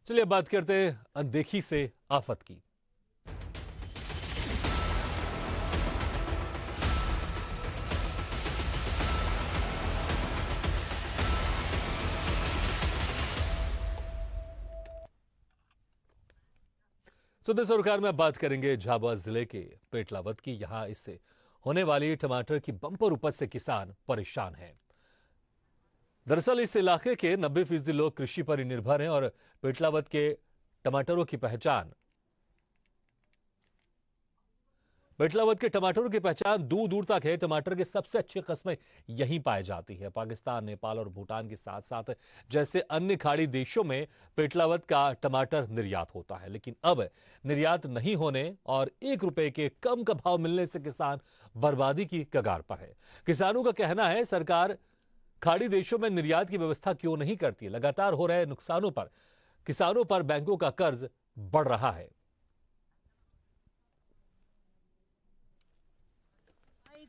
चलिए बात करते हैं अनदेखी से आफत की। सुबह सरकार में बात करेंगे झाबुआ जिले के पेटलावद की। यहां इससे होने वाली टमाटर की बंपर उपज से किसान परेशान हैं। दरअसल इस इलाके के 90% लोग कृषि पर ही निर्भर हैं और पेटलावद के टमाटरों की पहचान दूर दूर तक है। टमाटर के सबसे अच्छी किस्में यहीं पाई जाती है। पाकिस्तान, नेपाल और भूटान के साथ साथ जैसे अन्य खाड़ी देशों में पेटलावद का टमाटर निर्यात होता है, लेकिन अब निर्यात नहीं होने और ₹1 के कम का भाव मिलने से किसान बर्बादी की कगार पर है। किसानों का कहना है सरकार खाड़ी देशों में निर्यात की व्यवस्था क्यों नहीं करती। लगातार हो रहे नुकसानों पर किसानों पर बैंकों का कर्ज बढ़ रहा है।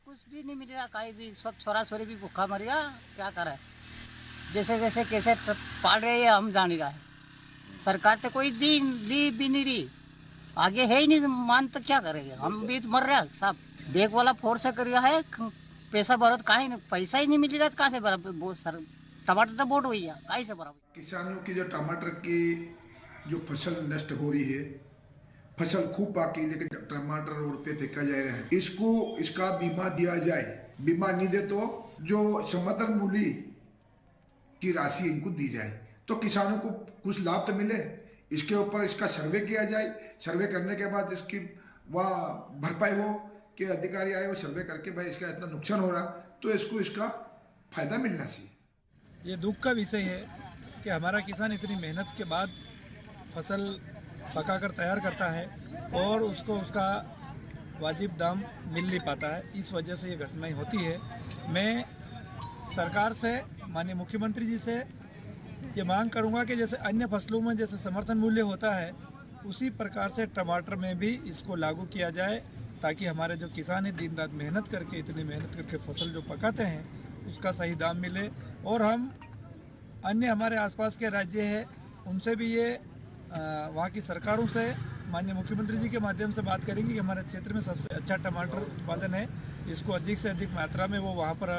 कुछ भी नहीं मिल रहा, कहीं भी सब छोरा छोरी भी भूखा मर गया। क्या करे, जैसे जैसे कैसे पाल रहे हैं हम जान ही रहा है। सरकार तो कोई ली भी नहीं रही, आगे है ही नहीं मान, तो क्या करेंगे हम भी तो मर रहे हैं सब। देख वाला फोर्स कर रहा है, पैसा भरो तो कहीं नहीं, पैसा ही नहीं मिल रहा, कहाँ से भरा सर। टमाटर तो बोट हुई है, कहीं से भरा। किसानों की जो टमाटर की जो फसल नष्ट हो रही है, फसल खूब बाकी लेकिन टमाटर रोड पे फेंका जा रहा है, इसका बीमा दिया जाए। बीमा नहीं दे तो जो समर्थन मूल्य की राशि इनको दी जाए तो किसानों को कुछ लाभ तो मिले। इसके ऊपर इसका सर्वे किया जाए। सर्वे करने के बाद इसकी वह भरपाई हो कि अधिकारी आए वो सर्वे करके भाई इसका इतना नुकसान हो रहा तो इसका फायदा मिलना चाहिए। ये दुख का विषय है कि हमारा किसान इतनी मेहनत के बाद फसल पकाकर तैयार करता है और उसको उसका वाजिब दाम मिल नहीं पाता है। इस वजह से ये घटनाएं होती है। मैं सरकार से, माननीय मुख्यमंत्री जी से ये मांग करूंगा कि जैसे अन्य फसलों में जैसे समर्थन मूल्य होता है, उसी प्रकार से टमाटर में भी इसको लागू किया जाए, ताकि हमारे जो किसान हैं दिन रात मेहनत करके, इतनी मेहनत करके फसल जो पकाते हैं उसका सही दाम मिले। और हम अन्य हमारे आसपास के राज्य हैं उनसे भी ये वहाँ की सरकारों से माननीय मुख्यमंत्री जी के माध्यम से बात करेंगे कि हमारे क्षेत्र में सबसे अच्छा टमाटर उत्पादन है, इसको अधिक से अधिक मात्रा में वो वहाँ पर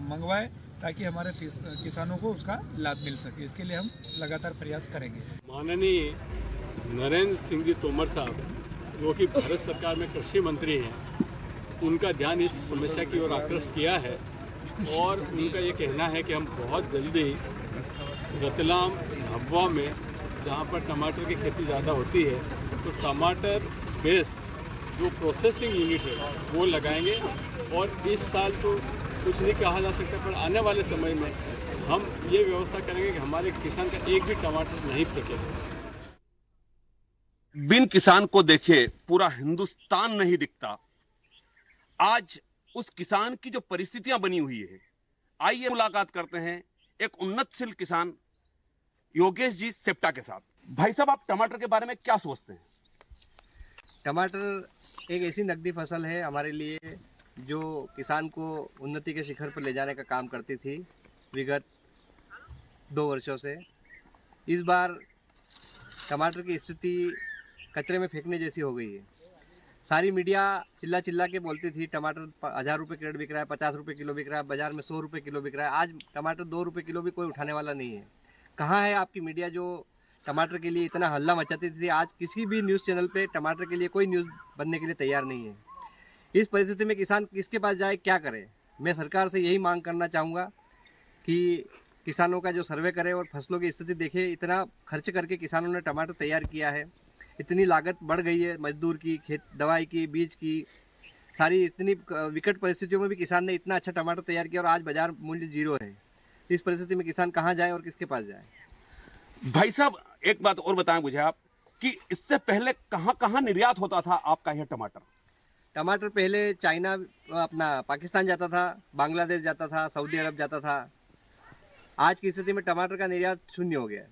मंगवाए, ताकि हमारे किसानों को उसका लाभ मिल सके। इसके लिए हम लगातार प्रयास करेंगे। माननीय नरेंद्र सिंह जी तोमर साहब, जो कि भारत सरकार में कृषि मंत्री हैं, उनका ध्यान इस समस्या की ओर आकृष्ट किया है और उनका ये कहना है कि हम बहुत जल्दी रतलाम, झाबुआ में जहाँ पर टमाटर की खेती ज़्यादा होती है, तो टमाटर बेस्ड जो प्रोसेसिंग यूनिट है वो लगाएंगे। और इस साल तो कुछ नहीं कहा जा सकता, पर आने वाले समय में हम ये व्यवस्था करेंगे कि हमारे किसान का एक भी टमाटर नहीं फेंकेगा। बिन किसान को देखे पूरा हिंदुस्तान नहीं दिखता। आज उस किसान की जो परिस्थितियां बनी हुई है, आइए मुलाकात करते हैं एक उन्नतशील किसान योगेश जी सेप्टा के साथ। भाई साहब, आप टमाटर के बारे में क्या सोचते हैं? टमाटर एक ऐसी नकदी फसल है हमारे लिए जो किसान को उन्नति के शिखर पर ले जाने का काम करती थी विगत 2 वर्षों से। इस बार टमाटर की स्थिति कचरे में फेंकने जैसी हो गई है। सारी मीडिया चिल्ला चिल्ला के बोलती थी टमाटर 1000 रुपये क्रेट बिक रहा है, 50 रुपये किलो बिक रहा है, बाजार में 100 रुपये किलो बिक रहा है। आज टमाटर 2 रुपये किलो भी कोई उठाने वाला नहीं है। कहाँ है आपकी मीडिया जो टमाटर के लिए इतना हल्ला मचाती थी? आज किसी भी न्यूज़ चैनल पे टमाटर के लिए कोई न्यूज़ बनने के लिए तैयार नहीं है। इस परिस्थिति में किसान किसके पास जाए, क्या करे? मैं सरकार से यही मांग करना चाहूँगा कि किसानों का जो सर्वे करे और फसलों की स्थिति देखे। इतना खर्च करके किसानों ने टमाटर तैयार किया है, इतनी लागत बढ़ गई है मजदूर की, खेत दवाई की, बीज की, सारी इतनी विकट परिस्थितियों में भी किसान ने इतना अच्छा टमाटर तैयार किया और आज बाजार मूल्य 0 है। इस परिस्थिति में किसान कहाँ जाए और किसके पास जाए? भाई साहब, एक बात और बताएं मुझे आप कि इससे पहले कहाँ निर्यात होता था आपका यह टमाटर? टमाटर पहले चाइना, अपना पाकिस्तान जाता था, बांग्लादेश जाता था, सऊदी अरब जाता था। आज की स्थिति में टमाटर का निर्यात 0 हो गया है।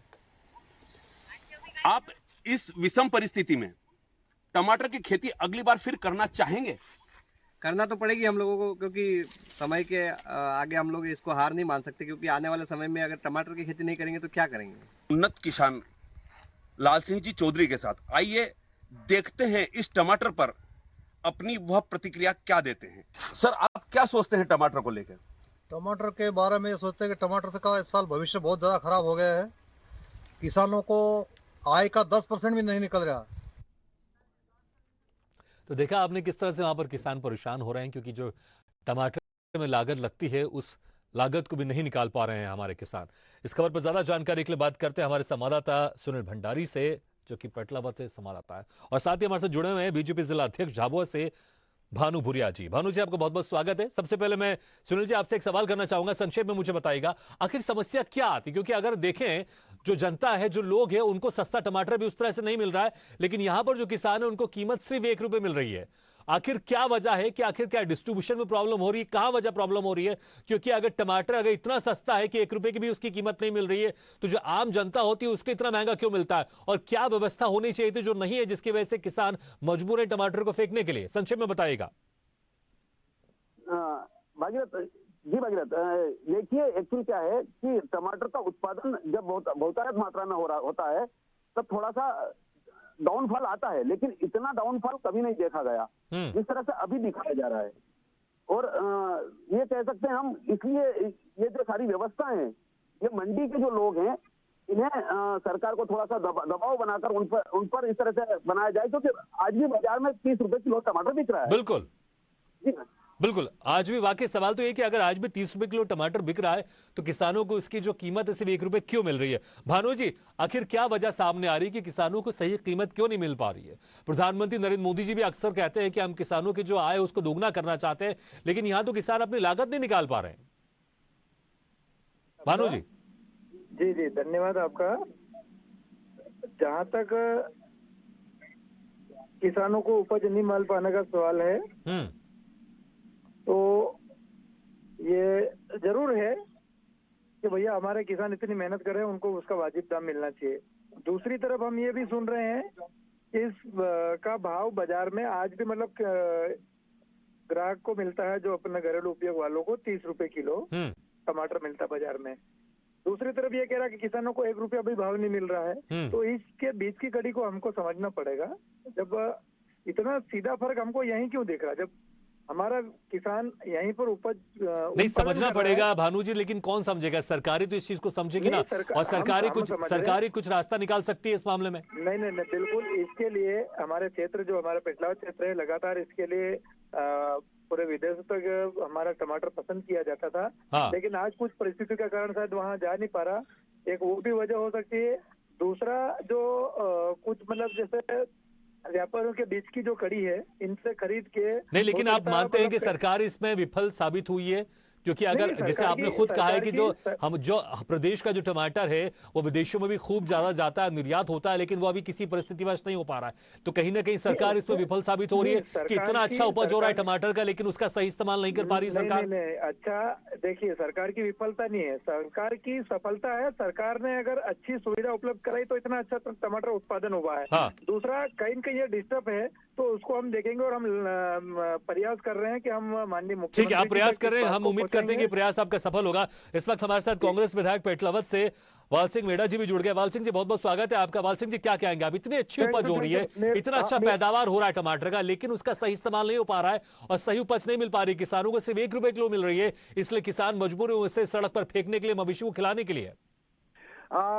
आप इस विषम परिस्थिति में टमाटर की खेती अगली बार फिर करना चाहेंगे? करना तो पड़ेगी हम लोगों को, क्योंकि समय के आगे हम लोग इसको हार नहीं मान सकते, क्योंकि आने वाले समय में अगर टमाटर की खेती नहीं करेंगे तो क्या करेंगे? उन्नत किसान लाल सिंह जी चौधरी के साथ। आइए देखते हैं इस टमाटर पर अपनी वह प्रतिक्रिया क्या देते हैं। सर, आप क्या सोचते हैं टमाटर को लेकर? टमाटर के बारे में ये सोचते हैं कि टमाटर का इस साल भविष्य बहुत ज़्यादा खराब हो गया है। किसानों को आय का 10% भी नहीं निकल रहा। तो देखा आपने किस तरह से वहां पर किसान परेशान हो रहे हैं, क्योंकि जो टमाटर में लागत लगती है उस लागत को भी नहीं निकाल पा रहे हैं हमारे किसान। इस खबर पर ज्यादा जानकारी के लिए बात करते हैं हमारे संवाददाता सुनील भंडारी से, जो कि पेटलावत से संवाददाता है, और साथ ही हमारे साथ जुड़े हुए हैं बीजेपी जिला अध्यक्ष झाबुआ से भानु भूरिया जी। भानु जी, आपको बहुत बहुत स्वागत है। सबसे पहले मैं सुनील जी आपसे एक सवाल करना चाहूंगा, संक्षेप में मुझे बताइएगा आखिर समस्या क्या आती, क्योंकि अगर देखें जो जनता है, जो लोग हैं, उनको सस्ता टमाटर भी उस तरह से नहीं मिल रहा है, लेकिन यहां पर जो किसान है उनको कीमत सिर्फ ₹1 मिल रही है। आखिर क्या वजह है कि आखिर क्या डिस्ट्रीब्यूशन में प्रॉब्लम हो रही है, कहां वजह प्रॉब्लम हो रही है? क्योंकि अगर टमाटर अगर इतना सस्ता है कि ₹1 की भी उसकी कीमत नहीं मिल रही है, तो जो आम जनता होती है उसको इतना महंगा क्यों मिलता है? और क्या व्यवस्था होनी चाहिए थी जो नहीं है, जिसकी वजह से किसान मजबूर है टमाटर को फेंकने के लिए? संक्षेप में बताइएगा। भागीरथ, देखिए एक्चुअली क्या है कि टमाटर का उत्पादन जब बहुतायत मात्रा में होता है तब थोड़ा सा डाउनफॉल आता है, लेकिन इतना डाउनफॉल कभी नहीं देखा गया जिस तरह से अभी दिखाया जा रहा है। और ये कह सकते हैं हम, इसलिए ये जो सारी व्यवस्थाएं हैं, ये मंडी के जो लोग हैं इन्हें सरकार को थोड़ा सा दबाव बनाकर उन पर इस तरह से बनाया जाए, क्योंकि आज भी बाजार में 30 रुपए किलो टमाटर बिक रहा है। बिल्कुल बिल्कुल, आज भी वाकई सवाल तो ये कि अगर आज भी 30 रुपए किलो टमाटर बिक रहा है तो किसानों को इसकी जो कीमत है सिर्फ ₹1 क्यों मिल रही है? भानु जी, आखिर क्या वजह सामने आ रही है कि किसानों को सही कीमत क्यों नहीं मिल पा रही है? प्रधानमंत्री नरेंद्र मोदी जी भी अक्सर कहते हैं कि हम किसानों की जो आय है उसको दोगुना करना चाहते हैं, लेकिन यहां तो किसान अपनी लागत नहीं निकाल पा रहे हैं। भानु जी। जी, धन्यवाद आपका। जहाँ तक किसानों को उपज नहीं मिल पाने का सवाल है, तो ये जरूर है कि भैया हमारे किसान इतनी मेहनत कर रहे हैं, उनको उसका वाजिब दाम मिलना चाहिए। दूसरी तरफ हम ये भी सुन रहे हैं कि इस का भाव बाजार में आज भी मतलब ग्राहक को मिलता है, जो अपने घरेलू उपयोग वालों को 30 रुपए किलो टमाटर मिलता है बाजार में। दूसरी तरफ ये कह रहा है कि किसानों को ₹1 भी भाव नहीं मिल रहा है। तो इसके बीच की कड़ी को हमको समझना पड़ेगा। जब इतना सीधा फर्क हमको यहीं क्यों दिख रहा है, जब हमारा किसान यहीं पर उपज नहीं समझना पड़ेगा भानु जी, लेकिन कौन समझेगा? सरकारी तो इस चीज को समझेगी ना, और सरकारी कुछ रास्ता निकाल सकती है इस मामले में। नहीं, बिल्कुल। इसके लिए हमारे क्षेत्र, जो हमारा पेटलावत क्षेत्र है, लगातार इसके लिए पूरे विदेशों तक हमारा टमाटर पसंद किया जाता था। हाँ। लेकिन आज कुछ परिस्थिति के कारण शायद वहाँ जा नहीं पा रहा। एक वो भी वजह हो सकती है। दूसरा जो कुछ मतलब जैसे व्यापारियों के बीच की जो कड़ी है, इनसे खरीद के नहीं, लेकिन आप मानते हैं कि सरकार इसमें विफल साबित हुई है? क्योंकि अगर जैसे आपने खुद कहा है कि जो प्रदेश का जो टमाटर है वो विदेशों में भी खूब ज्यादा जाता है, निर्यात होता है, लेकिन वो अभी किसी परिस्थितिवश नहीं हो पा रहा है, तो कहीं ना कहीं सरकार इसमें विफल साबित हो रही है कि इतना अच्छा उपज हो रहा है टमाटर का, लेकिन उसका सही इस्तेमाल नहीं कर पा रही सरकार। अच्छा देखिए, सरकार की विफलता नहीं है, सरकार की सफलता है। सरकार ने अगर अच्छी सुविधा उपलब्ध कराई तो इतना अच्छा टमाटर उत्पादन हुआ है। हाँ। दूसरा कहीं कहीं ये डिस्टर्ब है, तो उसको हम देखेंगे, और हम प्रयास कर रहे हैं कि हम माननीय मुख्यमंत्री, ठीक है, आप प्रयास कर रहे हैं, हम उम्मीद करते हैं कि प्रयास आपका सफल होगा। इस वक्त हमारे साथ कांग्रेस विधायक पेटलावत से वाल सिंह मेड़ा जी भी जुड़ गए। वाल सिंह जी, बहुत बहुत स्वागत है आपका। वाल सिंह जी, क्या कहेंगे आप? इतनी अच्छी उपज हो रही है, इतना अच्छा पैदावार हो रहा है टमाटर का, लेकिन उसका सही इस्तेमाल नहीं हो पा रहा है और सही उपज नहीं मिल पा रही, किसानों को सिर्फ ₹1 किलो मिल रही है, इसलिए किसान मजबूर है उसे सड़क पर फेंकने के लिए, मवेशी को खिलाने के लिए।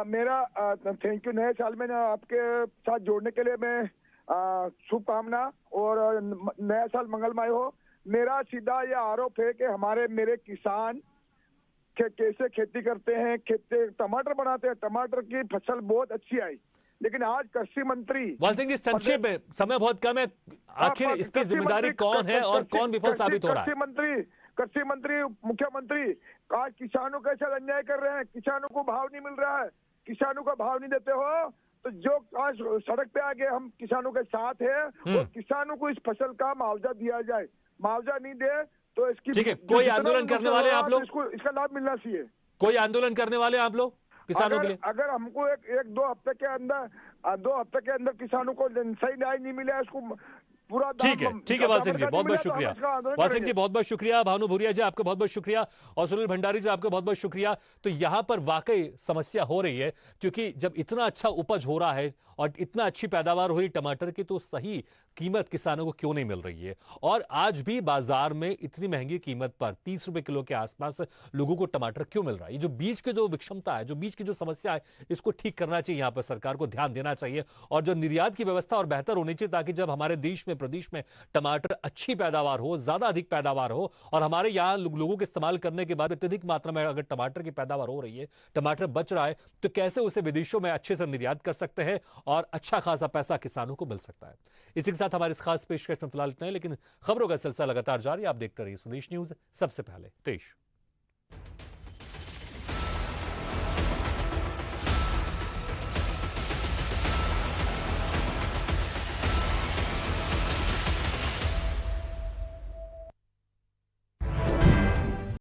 मेरा थैंक यू। नए साल में आपके साथ जोड़ने के लिए मैं शुभकामना, और नया साल मंगलमय हो। मेरा सीधा यह आरोप है कि मेरे किसान कैसे खेती करते हैं, टमाटर बनाते हैं, टमाटर की फसल बहुत अच्छी आई, लेकिन आज कृषि मंत्री वाल सिंह जी, संक्षेप में, समय बहुत कम है, आखिर इसकी जिम्मेदारी कौन है और कौन विफल साबित हो रहा है? कृषि मंत्री, मुख्यमंत्री आज किसानों के साथ अन्याय कर रहे हैं। किसानों को भाव नहीं मिल रहा है, किसानों का भाव नहीं देते हो, तो जो आज सड़क पे आके हम किसानों के साथ है, और किसानों को इस फसल का मुआवजा दिया जाए। मुआवजा नहीं दे तो इसकी, ठीक है, कोई आंदोलन करने वाले आप लोग? इसका लाभ मिलना चाहिए। कोई आंदोलन करने वाले आप लोग किसानों के लिए? अगर हमको एक 2 हफ्ते के अंदर किसानों को सही न्याय नहीं मिला, इसको पूरा ठीक है वाल सिंह जी, बहुत बहुत शुक्रिया। वाल सिंह जी बहुत बहुत शुक्रिया, भानु भूरिया जी आपका बहुत बहुत शुक्रिया, और सुनील भंडारी जी आपका बहुत बहुत शुक्रिया। तो यहां पर वाकई समस्या हो रही है, क्योंकि जब इतना अच्छा उपज हो रहा है और इतना अच्छी पैदावार हो रही टमाटर की, तो सही कीमत किसानों को क्यों नहीं मिल रही है। और आज भी बाजार में इतनी महंगी कीमत पर 30 रुपए किलो के आसपास लोगों को टमाटर क्यों मिल रहा है। ये जो बीज की जो विषमता है, जो बीज की जो समस्या है, इसको ठीक करना चाहिए। यहां पर सरकार को ध्यान देना चाहिए और जो निर्यात की व्यवस्था और बेहतर होनी चाहिए, ताकि जब हमारे देश में, प्रदेश में टमाटर अच्छी पैदावार हो, ज्यादा अधिक पैदावार हो, और हमारे यहां लोगों के इस्तेमाल करने के बाद अत्यधिक मात्रा में अगर टमाटर की पैदावार हो रही है, टमाटर बच रहा है, तो कैसे उसे विदेशों में अच्छे से निर्यात कर सकते हैं और अच्छा खासा पैसा किसानों को मिल सकता है। इसी के साथ हमारे इस खास पेशकश में फिलहाल इतना है, लेकिन खबरों का सिलसिला लगातार जारी। आप देखते रहिए स्वदेश न्यूज, सबसे पहले देश।